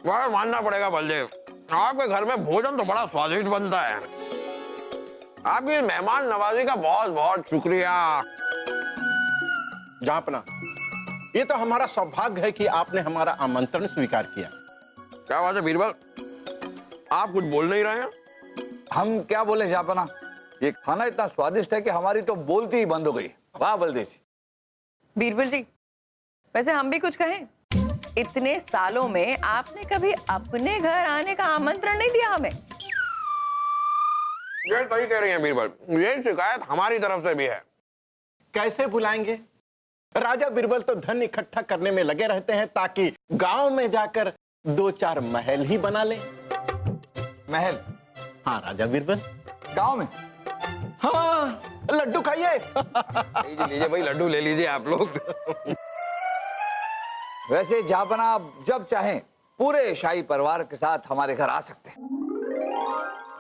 वह मानना पड़ेगा बलदेव, आपके घर में भोजन तो बड़ा स्वादिष्ट बनता है। आपकी मेहमान नवाजी का बहुत बहुत शुक्रिया। जहाँपना, ये तो हमारा सौभाग्य है कि आपने हमारा आमंत्रण स्वीकार किया। क्या बात है बीरबल, आप कुछ बोल नहीं रहे हैं? हम क्या बोले जहाँपना, ये खाना इतना स्वादिष्ट है कि हमारी तो बोलती ही बंद हो गई। वाह बलदेव जी। बीरबल जी, वैसे हम भी कुछ कहें? इतने सालों में आपने कभी अपने घर आने का आमंत्रण नहीं दिया हमें। ये सही कह रही हैं बीरबल, ये शिकायत हमारी तरफ से भी है। कैसे बुलाएंगे? राजा बीरबल तो धन इकट्ठा करने में लगे रहते हैं ताकि गांव में जाकर 2-4 महल ही बना ले। महल? हाँ राजा बीरबल, गांव में? हाँ, लड्डू खाइए। लीजिए लीजिए भाई, लड्डू ले लीजिए आप लोग। वैसे जहाँपना आप जब चाहें पूरे शाही परिवार के साथ हमारे घर आ सकते हैं।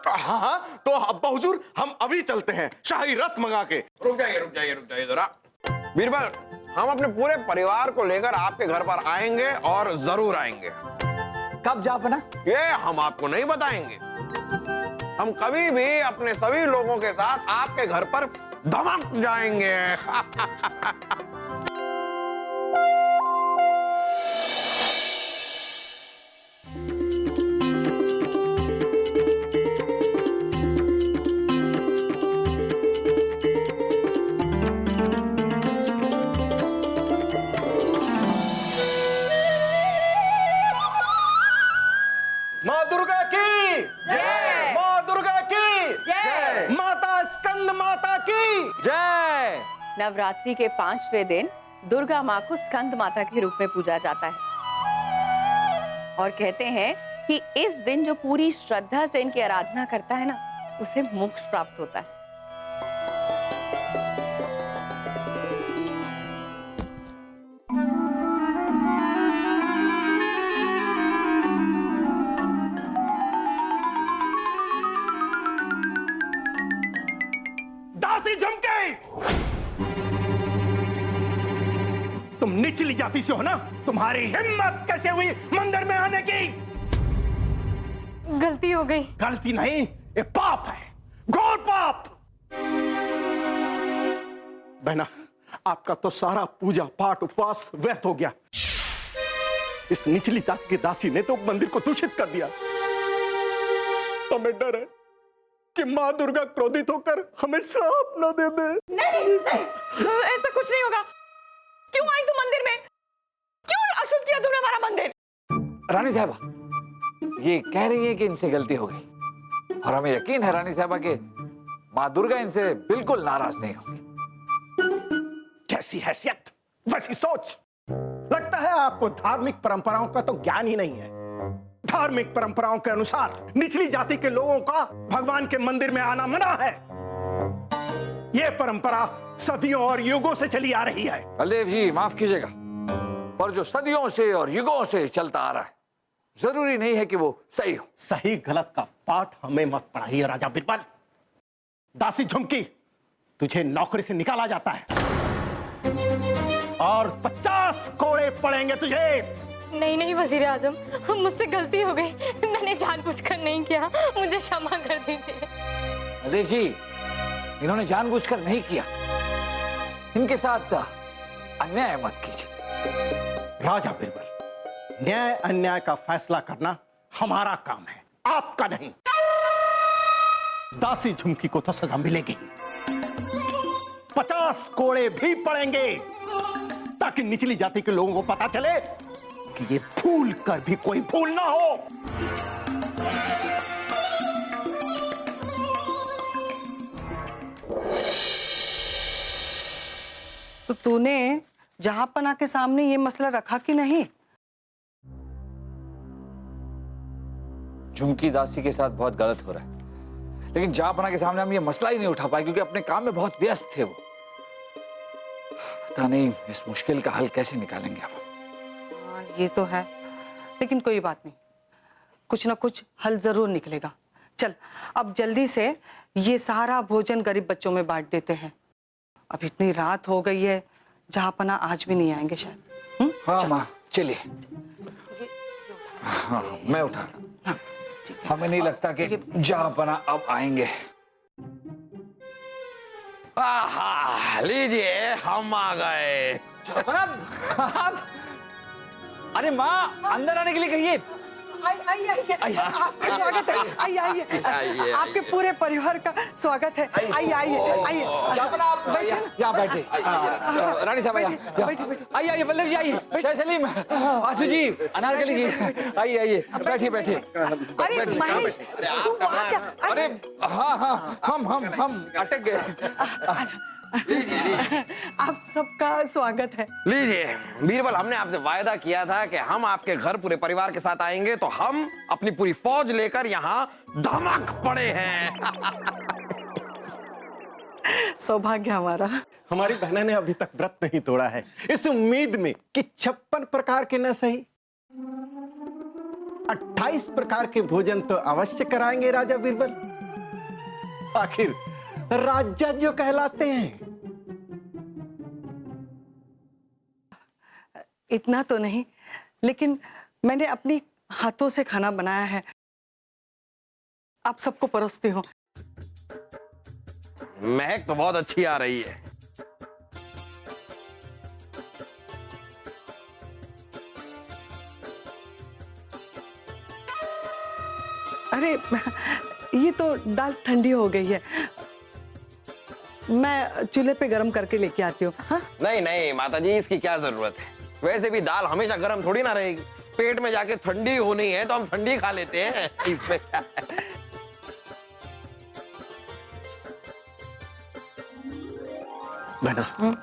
हाँ हाँ, तो अब्बा हुजूर हम अभी चलते हैं शाही रथ मंगा के। रुक जाइए जरा। बीरबल, हम अपने पूरे परिवार को लेकर आपके घर पर आएंगे और जरूर आएंगे। कब जहाँपना? ये हम आपको नहीं बताएंगे। हम कभी भी अपने सभी लोगों के साथ आपके घर पर धमक जाएंगे। माँ दुर्गा की जय, माँ दुर्गा की जय, माता स्कंद माता की जय। नवरात्रि के 5वें दिन दुर्गा माँ को स्कंद माता के रूप में पूजा जाता है और कहते हैं कि इस दिन जो पूरी श्रद्धा से इनकी आराधना करता है ना, उसे मोक्ष प्राप्त होता है। दासी झुमके, तुम निचली जाति से हो ना? तुम्हारी हिम्मत कैसे हुई मंदिर में आने की? गलती हो गई। गलती नहीं, ये पाप है, घोर पाप। बहना, आपका तो सारा पूजा पाठ उपवास व्यर्थ हो गया। इस निचली जाति की दासी ने तो मंदिर को दूषित कर दिया। हमें डर है कि माँ दुर्गा क्रोधित होकर हमें श्राप न दे दे। नहीं, ऐसा कुछ नहीं होगा। क्यों आई तुम मंदिर में? क्यों अशुद्ध किया तुमने हमारा मंदिर? रानी साहबा, ये कह रही है कि इनसे गलती हो गई और हमें यकीन है रानी साहबा के माँ दुर्गा इनसे बिल्कुल नाराज नहीं होगी। जैसी हैसियत वैसी सोच। लगता है आपको धार्मिक परंपराओं का तो ज्ञान ही नहीं है। धार्मिक परंपराओं के अनुसार निचली जाति के लोगों का भगवान के मंदिर में आना मना है। यह परंपरा सदियों और युगों से चली आ रही है। बलदेव जी माफ कीजिएगा, पर जो सदियों से और युगों से चलता आ रहा है जरूरी नहीं है कि वो सही हो। सही गलत का पाठ हमें मत पढ़ाइए राजा बीरबल। दासी झुमकी, तुझे नौकरी से निकाला जाता है और 50 कोड़े पड़ेंगे तुझे। नहीं नहीं वजीर आजम, मुझसे गलती हो गई। मैंने जानबूझकर नहीं किया, मुझे क्षमा कर दीजिए। बलदेव जी, इन्होंने जानबूझकर नहीं किया, इनके साथ अन्याय मत कीजिए। राजा बीरबल, न्याय अन्याय का फैसला करना हमारा काम है, आपका नहीं। दासी झुमकी को तो सजा मिलेगी, 50 कोड़े भी पड़ेंगे ताकि निचली जाति के लोगों को पता चले कि ये भूल कर भी कोई भूल ना हो। तो तूने जहांपना के सामने ये मसला रखा कि नहीं? झुमकी दासी के साथ बहुत गलत हो रहा है, लेकिन जहांपना के सामने हम ये मसला ही नहीं उठा पाए क्योंकि अपने काम में बहुत व्यस्त थे वो। पता नहीं इस मुश्किल का हल कैसे निकालेंगे अब। हाँ, ये तो है, लेकिन कोई बात नहीं, कुछ ना कुछ हल जरूर निकलेगा। चल अब जल्दी से ये सारा भोजन गरीब बच्चों में बांट देते हैं। अब इतनी रात हो गई है, जहाँपना आज भी नहीं आएंगे शायद। हाँ माँ चलिए। हाँ मैं उठा। हाँ, ठीक है। हमें नहीं लगता कि जहाँपना अब आएंगे। आहा, लीजिए हम आ गए। अरे माँ अंदर आने के लिए कहिए। आइए, आपका स्वागत है। आइए, आपके पूरे परिवार का स्वागत है। आइए। यहाँ बैठे। रानी साहब आइए बल्लभ जी आइए। शाह सलीम, आसू जी, अनारकली जी आइए बैठिए। अरे महेश, तू वहाँ क्या? अरे हाँ हम अटक गए। आप सबका स्वागत है। लीजिए बीरबल, हमने आपसे वायदा किया था कि हम आपके घर पूरे परिवार के साथ आएंगे, तो हम अपनी पूरी फौज लेकर यहाँ धमक पड़े हैं। सौभाग्य हमारा। हमारी बहना ने अभी तक व्रत नहीं तोड़ा है, इस उम्मीद में कि 56 प्रकार के न सही 28 प्रकार के भोजन तो अवश्य कराएंगे राजा बीरबल। आखिर राजा जो कहलाते हैं। इतना तो नहीं, लेकिन मैंने अपनी हाथों से खाना बनाया है, आप सबको परोसती हूँ। महक तो बहुत अच्छी आ रही है। अरे ये तो दाल ठंडी हो गई है, मैं चूल्हे पे गरम करके लेके आती हूँ। हाँ? नहीं माताजी, इसकी क्या जरूरत है। वैसे भी दाल हमेशा गर्म थोड़ी ना रहेगी, पेट में जाके ठंडी होनी है तो हम ठंडी खा लेते हैं, इसमें क्या है। बहना,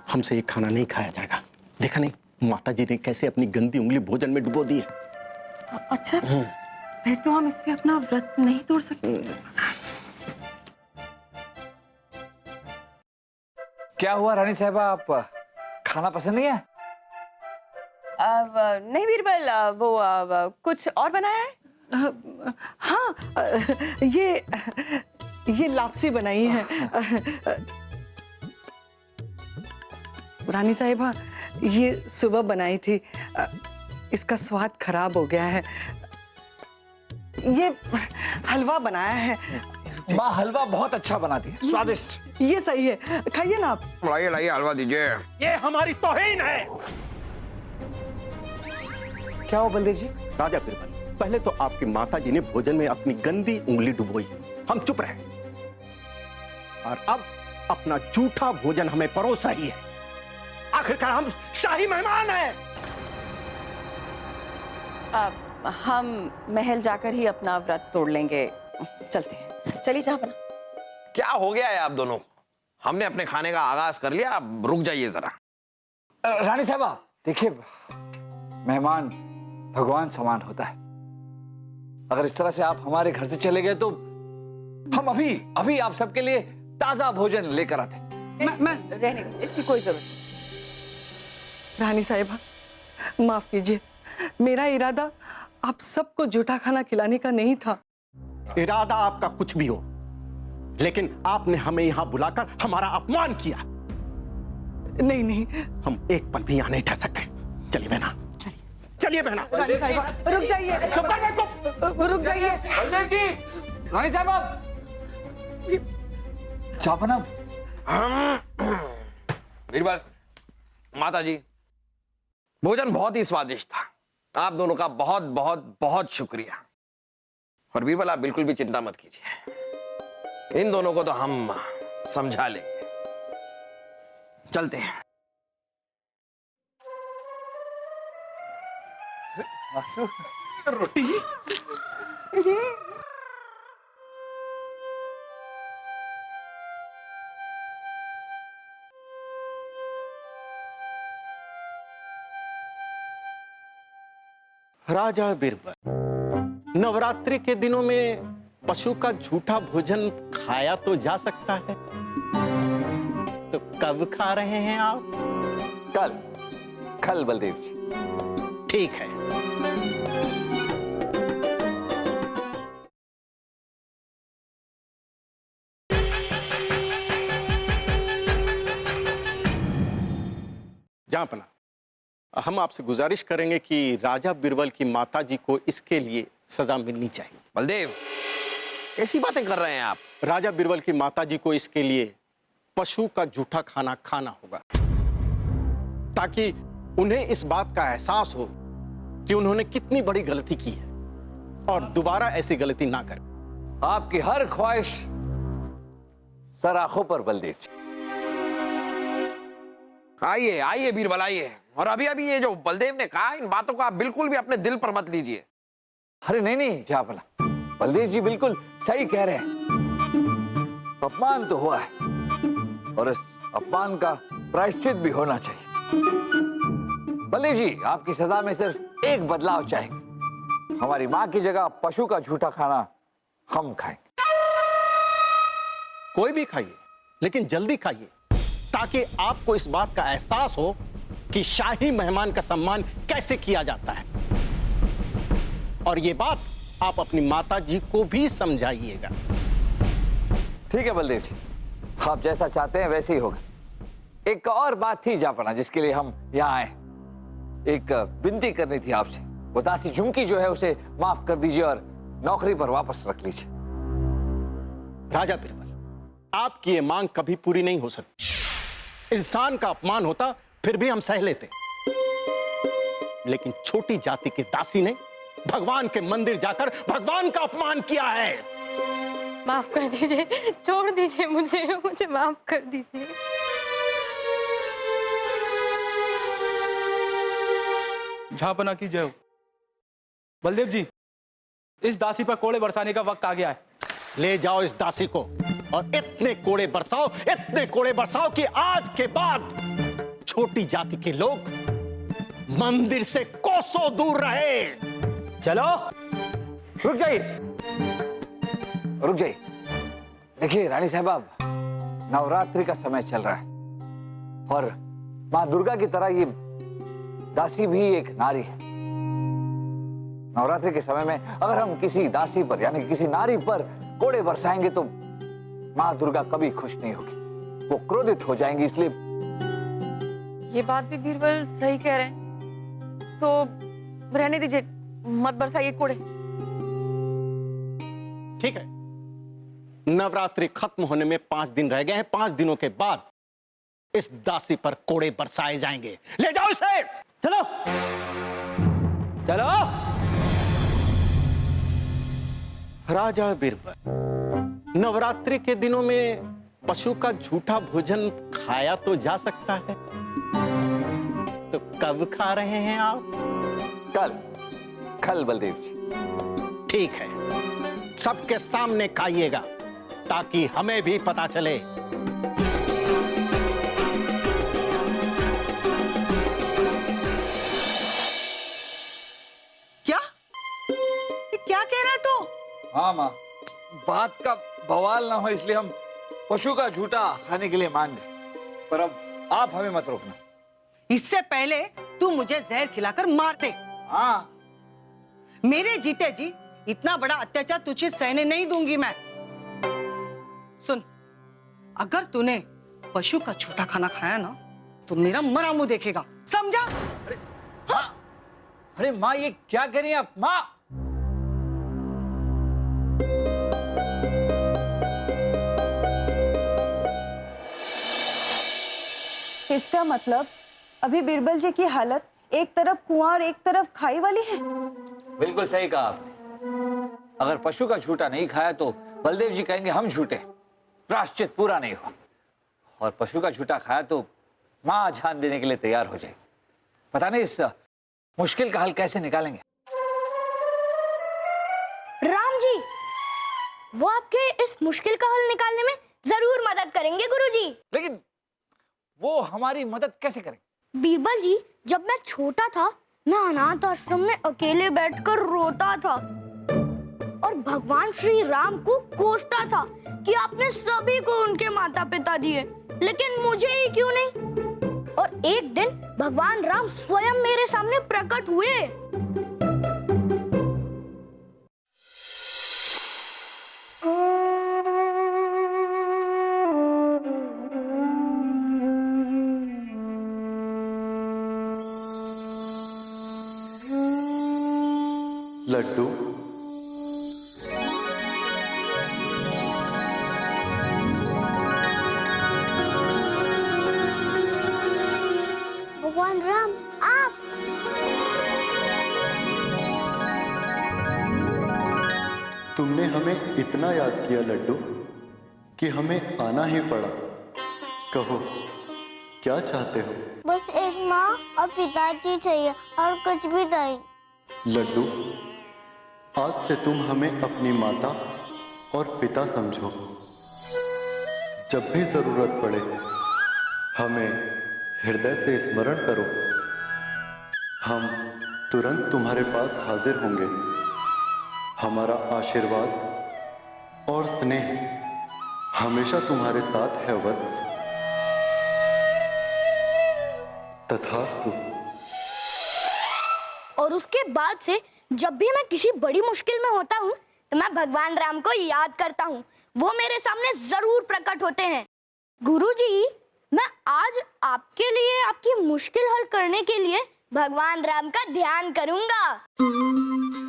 हमसे ये खाना नहीं खाया जाएगा। देखा नहीं माताजी ने कैसे अपनी गंदी उंगली भोजन में डुबो दी है। अच्छा, फिर तो हम इससे अपना व्रत नहीं तोड़ सकते। क्या हुआ रानी साहबा, आप खाना पसंद नहीं है? नहीं बीरबल, वो कुछ और बनाया है? हाँ, ये लापसी बनाई है। रानी साहिबा, ये सुबह बनाई थी, इसका स्वाद खराब हो गया है। ये हलवा बनाया है। माँ हलवा बहुत अच्छा बनाती है, स्वादिष्ट। ये सही है, खाइए ना आप। लाइए हलवा दीजिए। ये हमारी तौहीन है। क्या हो बलदेव जी? राजा बीरबल, पहले तो आपकी माताजी ने भोजन में अपनी गंदी उंगली डुबोई, हम चुप रहे, और अब अपना झूठा भोजन हमें परोसा ही है। आखिरकार हम शाही मेहमान हैं। हम महल जाकर ही अपना व्रत तोड़ लेंगे। चलते हैं, चलिए जहाँपना। क्या हो गया है आप दोनों? हमने अपने खाने का आगाज कर लिया, अब रुक जाइए जरा। रानी साहबा देखिए, मेहमान भगवान समान होता है। अगर इस तरह से आप हमारे घर से चले गए तो हम अभी आप सबके लिए ताजा भोजन लेकर आते। मैं रहने दीजिए, इसकी कोई जरूरत नहीं। रानी साहिबा, माफ कीजिए, मेरा इरादा आप सबको जूठा खाना खिलाने का नहीं था। इरादा आपका कुछ भी हो, लेकिन आपने हमें यहां बुलाकर हमारा अपमान किया। नहीं, हम एक पल भी यहां नहीं ठहर सकते। चलिए बहना, चलिए बहना। रानी साहिबा रुक जाइए, रुक जाइए। रानी साहबा, चापना। बीरबल, माताजी, भोजन बहुत ही स्वादिष्ट था। आप दोनों का बहुत बहुत बहुत शुक्रिया। और बीरबल, आप बिल्कुल भी चिंता मत कीजिए, इन दोनों को तो हम समझा लेंगे। चलते हैं। रोटी राजा बीरबल, नवरात्रि के दिनों में पशु का झूठा भोजन खाया तो जा सकता है, तो कब खा रहे हैं आप? कल बलदेव जी। ठीक है। जहाँपना, हम आपसे गुजारिश करेंगे कि राजा बीरबल की माता जी को इसके लिए सजा मिलनी चाहिए। बलदेव, कैसी बातें कर रहे हैं आप? राजा बीरबल की माता जी को इसके लिए पशु का जूठा खाना खाना होगा, ताकि उन्हें इस बात का एहसास हो कि उन्होंने कितनी बड़ी गलती की है और दोबारा ऐसी गलती ना करें। आपकी हर ख्वाहिश सर आंखों पर बलदेव जी। आइए आइए बीरबल आइए। और अभी अभी ये जो बलदेव ने कहा, इन बातों को आप बिल्कुल भी अपने दिल पर मत लीजिए। अरे नहीं नहीं जहाँपना, बलदेव जी बिल्कुल सही कह रहे हैं। अपमान तो हुआ है और इस अपमान का प्रायश्चित भी होना चाहिए। बलदेव जी, आपकी सजा में सिर्फ एक बदलाव चाहेंगे। हमारी माँ की जगह पशु का झूठा खाना हम खाएंगे। कोई भी खाइए, लेकिन जल्दी खाइए, ताकि आपको इस बात का एहसास हो कि शाही मेहमान का सम्मान कैसे किया जाता है। और ये बात आप अपनी माता जी को भी समझाइएगा। ठीक है बलदेव जी, आप जैसा चाहते हैं वैसे ही होगा। एक और बात थी जहाँपना, जिसके लिए हम यहाँ आए। एक विनती करनी थी आपसे। वो दासी झुमकी जो है उसे माफ कर दीजिए और नौकरी पर वापस रख लीजिए। राजा बीरबल, आपकी ये मांग कभी पूरी नहीं हो सकती। इंसान का अपमान होता फिर भी हम सह लेते, लेकिन छोटी जाति की दासी ने भगवान के मंदिर जाकर भगवान का अपमान किया है। माफ कर दीजिए, छोड़ दीजिए मुझे, मुझे माफ कर दीजिए। झापना की जय हो। बलदेव जी, इस दासी पर कोड़े बरसाने का वक्त आ गया है। ले जाओ इस दासी को और इतने कोड़े बरसाओ, इतने कोड़े बरसाओ कि आज के बाद छोटी जाति के लोग मंदिर से कोसों दूर रहे। चलो। रुक जाइए, रुक जाइए। देखिए रानी साहबा, नवरात्रि का समय चल रहा है और माँ दुर्गा की तरह ये दासी भी एक नारी है। नवरात्रि के समय में अगर हम किसी दासी पर यानी किसी नारी पर कोड़े बरसाएंगे तो माँ दुर्गा कभी खुश नहीं होगी, वो क्रोधित हो जाएंगी। इसलिए ये बात भी बीरबल सही कह रहे हैं, तो रहने दीजिए, मत बरसाइए कोड़े। ठीक है, नवरात्रि खत्म होने में 5 दिन रह गए हैं। 5 दिनों के बाद इस दासी पर कोड़े बरसाए जाएंगे। ले जाओ इसे। चलो चलो। राजा बीरबल, नवरात्रि के दिनों में पशु का झूठा भोजन खाया तो जा सकता है, तो कब खा रहे हैं आप? कल कल बलदेव जी। ठीक है, सबके सामने खाइएगा ताकि हमें भी पता चले। क्या ये क्या कह रहा है तू? हाँ माँ, बात का बवाल ना हो इसलिए हम पशु का झूठा खाने के लिए मान गए, पर अब आप हमें मत रोकना। इससे पहले तू मुझे जहर खिलाकर मार दे। हाँ, मेरे जीते जी इतना बड़ा अत्याचार तुझे सहने नहीं दूंगी मैं। सुन, अगर तूने पशु का झूठा खाना खाया ना तो मेरा मरा मुंह देखेगा, समझा? अरे माँ ये क्या कह रही हैं आप? माँ, इसका मतलब अभी बीरबल जी की हालत एक तरफ कुआं और एक तरफ खाई वाली है। बिल्कुल सही कहा आपने। अगर पशु का झूठा नहीं खाया तो बलदेव जी कहेंगे हम झूठे, प्रायश्चित पूरा नहीं हुआ। और पशु का झूठा खाया तो माँ जान देने के लिए तैयार हो जाएगी। पता नहीं इस मुश्किल का हल कैसे निकालेंगे। राम जी, वो आपके इस मुश्किल का हल निकालने में जरूर मदद करेंगे गुरुजी। लेकिन वो हमारी मदद कैसे करेंगे? बीरबल जी, जब मैं छोटा था मैं अनाथ आश्रम में अकेले बैठकर रोता था और भगवान श्री राम को कोसता था कि आपने सभी को उनके माता पिता दिए, लेकिन मुझे ही क्यों नहीं। और एक दिन भगवान राम स्वयं मेरे सामने प्रकट हुए। लड्डू, भगवान राम, आप तुमने हमें इतना याद किया लड्डू कि हमें आना ही पड़ा। कहो क्या चाहते हो? बस एक माँ और पिताजी चाहिए और कुछ भी नहीं। लड्डू, आज से तुम हमें अपनी माता और पिता समझो। जब भी जरूरत पड़े हमें हृदय से स्मरण करो, हम तुरंत तुम्हारे पास हाजिर होंगे। हमारा आशीर्वाद और स्नेह हमेशा तुम्हारे साथ है वत्स। तथास्तु। और उसके बाद से जब भी मैं किसी बड़ी मुश्किल में होता हूँ तो मैं भगवान राम को याद करता हूँ। वो मेरे सामने जरूर प्रकट होते हैं। गुरुजी, मैं आज आपके लिए आपकी मुश्किल हल करने के लिए भगवान राम का ध्यान करूंगा।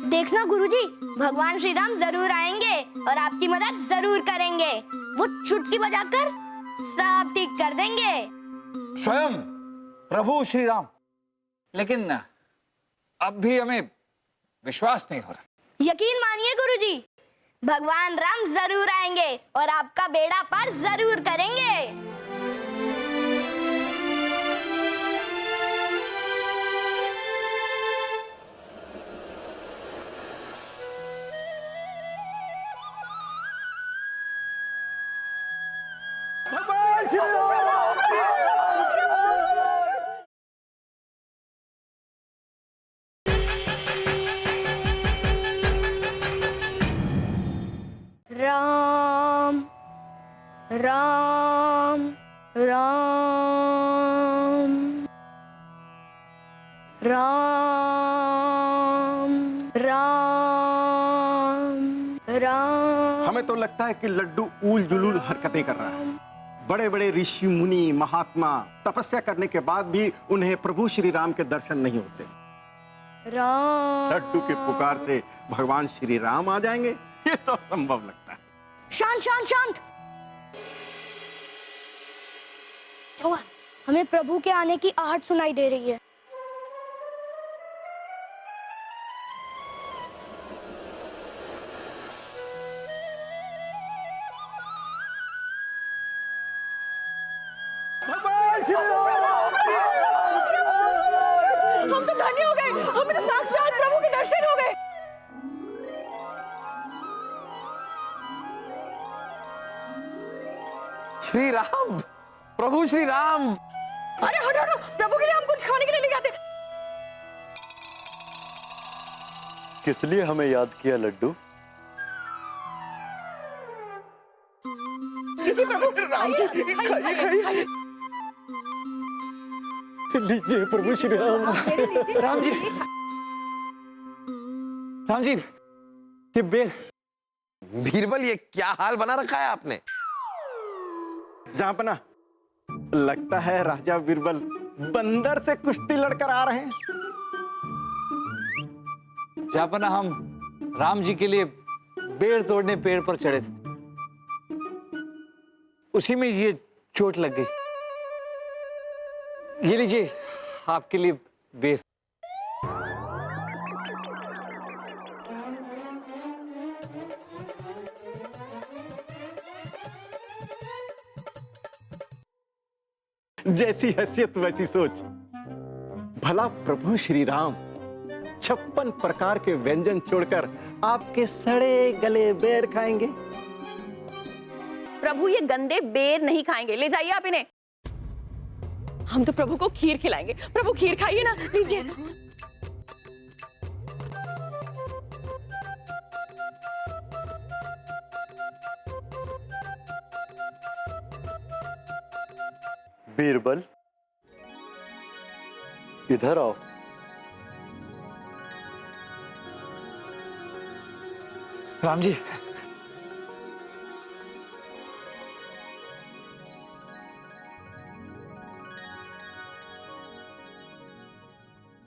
देखना गुरुजी, भगवान श्री राम जरूर आएंगे और आपकी मदद जरूर करेंगे। वो चुटकी बजाकर सब ठीक कर देंगे। स्वयं प्रभु श्री राम। लेकिन अब भी हमें विश्वास नहीं हो रहा। यकीन मानिए गुरुजी, भगवान राम जरूर आएंगे और आपका बेड़ा पार जरूर करेंगे। भगवान श्री राम। राम राम राम राम राम राम। हमें तो लगता है कि लड्डू ऊल जुलूल हरकतें कर रहा है। बड़े बड़े ऋषि मुनि महात्मा तपस्या करने के बाद भी उन्हें प्रभु श्री राम के दर्शन नहीं होते। राम। लड्डू के पुकार से भगवान श्री राम आ जाएंगे, ये तो संभव लगता है। शांत शांत शांत। क्या हुआ? हमें प्रभु के आने की आहट सुनाई दे रही है। भगवान श्री राम। हम तो धन्य हो गए, हमें तो साक्षात प्रभु के दर्शन हो गए। श्री राम, प्रभु श्री राम। अरे हटो हटो, प्रभु के लिए हम कुछ खाने के लिए लेके आते। किस लिए हमें याद किया लड्डू? राम जी, खाइए खाइए। लीजिए प्रभु श्री राम। राम जी, राम जी, ये बेर। बीरबल, ये क्या हाल बना रखा है आपने? जहांपना, लगता है राजा बीरबल बंदर से कुश्ती लड़कर आ रहे हैं। जापना, हम राम जी के लिए बेर तोड़ने पेड़ पर चढ़े थे, उसी में ये चोट लग गई। ये लीजिए आपके लिए बेर। जैसी हैसियत वैसी सोच। भला प्रभु श्री राम 56 प्रकार के व्यंजन छोड़कर आपके सड़े गले बेर खाएंगे? प्रभु ये गंदे बेर नहीं खाएंगे, ले जाइए आप इन्हें। हम तो प्रभु को खीर खिलाएंगे। प्रभु खीर खाइए ना, लीजिए। बीरबल, इधर आओ। राम जी,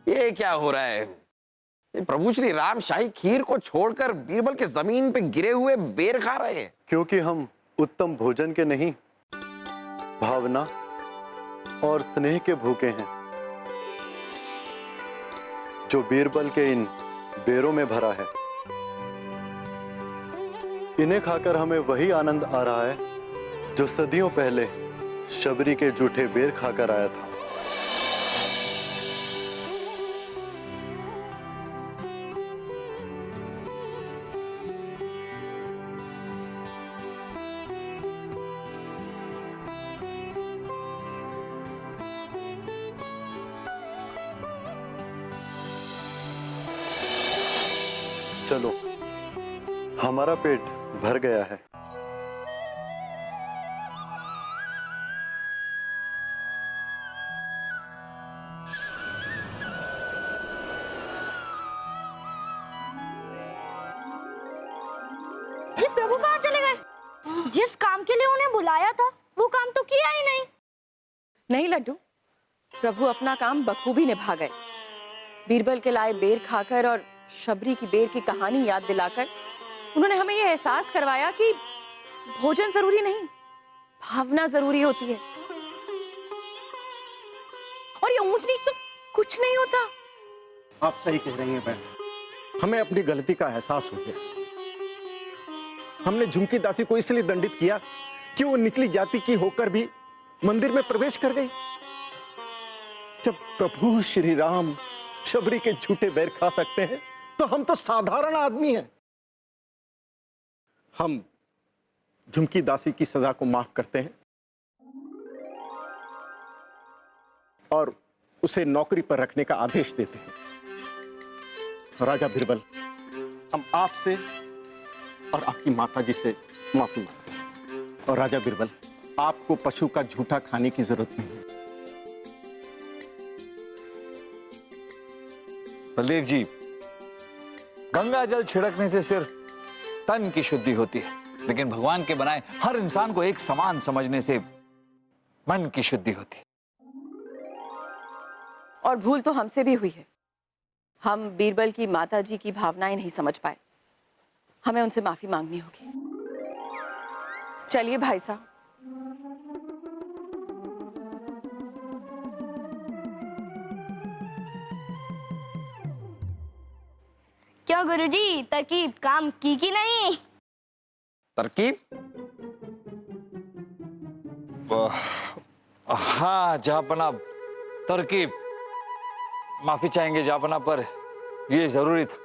ये क्या हो रहा है? ये प्रभु श्री राम शाही खीर को छोड़कर बीरबल के जमीन पे गिरे हुए बेर खा रहे हैं। क्योंकि हम उत्तम भोजन के नहीं, भावना और स्नेह के भूखे हैं, जो बीरबल के इन बेरों में भरा है। इन्हें खाकर हमें वही आनंद आ रहा है जो सदियों पहले शबरी के जूठे बेर खाकर आया था। चलो, हमारा पेट भर गया है। ये प्रभु कहाँ चले गए? जिस काम के लिए उन्हें बुलाया था वो काम तो किया ही नहीं। नहीं लड्डू, प्रभु अपना काम बखूबी निभा गए। बीरबल के लाए बेर खाकर और शबरी की बेर की कहानी याद दिलाकर उन्होंने हमें यह एहसास करवाया कि भोजन जरूरी नहीं, भावना जरूरी होती है। और ये ऊंच नीच तो कुछ नहीं होता। आप सही कह रही हैं बहन, हमें अपनी गलती का एहसास हो गया। हमने झुमकी दासी को इसलिए दंडित किया कि वो निचली जाति की होकर भी मंदिर में प्रवेश कर गई। जब प्रभु श्री राम शबरी के झूठे बैर खा सकते हैं तो हम तो साधारण आदमी हैं। हम झुमकी दासी की सजा को माफ करते हैं और उसे नौकरी पर रखने का आदेश देते हैं। राजा बीरबल, हम आपसे और आपकी माताजी से माफी मांगते हैं। और राजा बीरबल, आपको पशु का झूठा खाने की जरूरत नहीं है। बलदेव जी, गंगा जल छिड़कने से सिर्फ तन की शुद्धि होती है, लेकिन भगवान के बनाए हर इंसान को एक समान समझने से मन की शुद्धि होती है। और भूल तो हमसे भी हुई है। हम बीरबल की माताजी की भावनाएं नहीं समझ पाए। हमें उनसे माफी मांगनी होगी। चलिए भाई साहब। क्यों गुरुजी, तरकीब काम की कि नहीं? तरकीब? हाँ जहाँपना, तरकीब। माफी चाहेंगे जहाँपना, पर ये जरूरी था।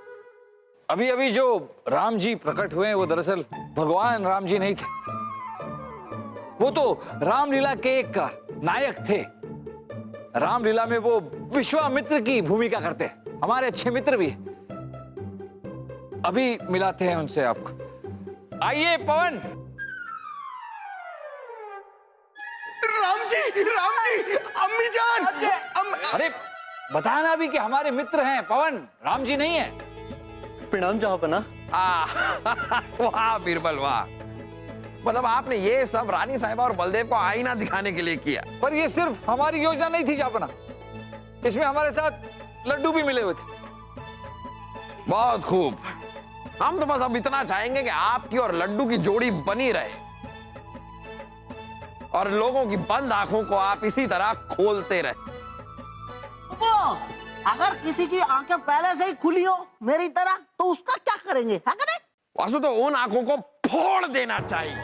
अभी अभी जो राम जी प्रकट हुए वो दरअसल भगवान राम जी नहीं थे। वो तो रामलीला के एक नायक थे। रामलीला में वो विश्वामित्र की भूमिका करते हैं, हमारे अच्छे मित्र भी। अभी मिलाते हैं उनसे आपको। आइए पवन। राम जी, अम्मी जान। अरे बताना भी कि हमारे मित्र हैं, पवन राम जी नहीं है। प्रणाम जहाँपना। वाह बीरबल वाह, मतलब आपने ये सब रानी साहिबा और बलदेव को आईना दिखाने के लिए किया। पर ये सिर्फ हमारी योजना नहीं थी जहाँपना, इसमें हमारे साथ लड्डू भी मिले हुए थे। बहुत खूब। हम तो बस अब इतना चाहेंगे कि आपकी और लड्डू की जोड़ी बनी रहे और लोगों की बंद आंखों को आप इसी तरह खोलते रहे। अगर किसी की आंखें पहले से ही खुली हो मेरी तरह तो उसका क्या करेंगे? है कि नहीं? वासु तो उन आंखों को फोड़ देना चाहिए।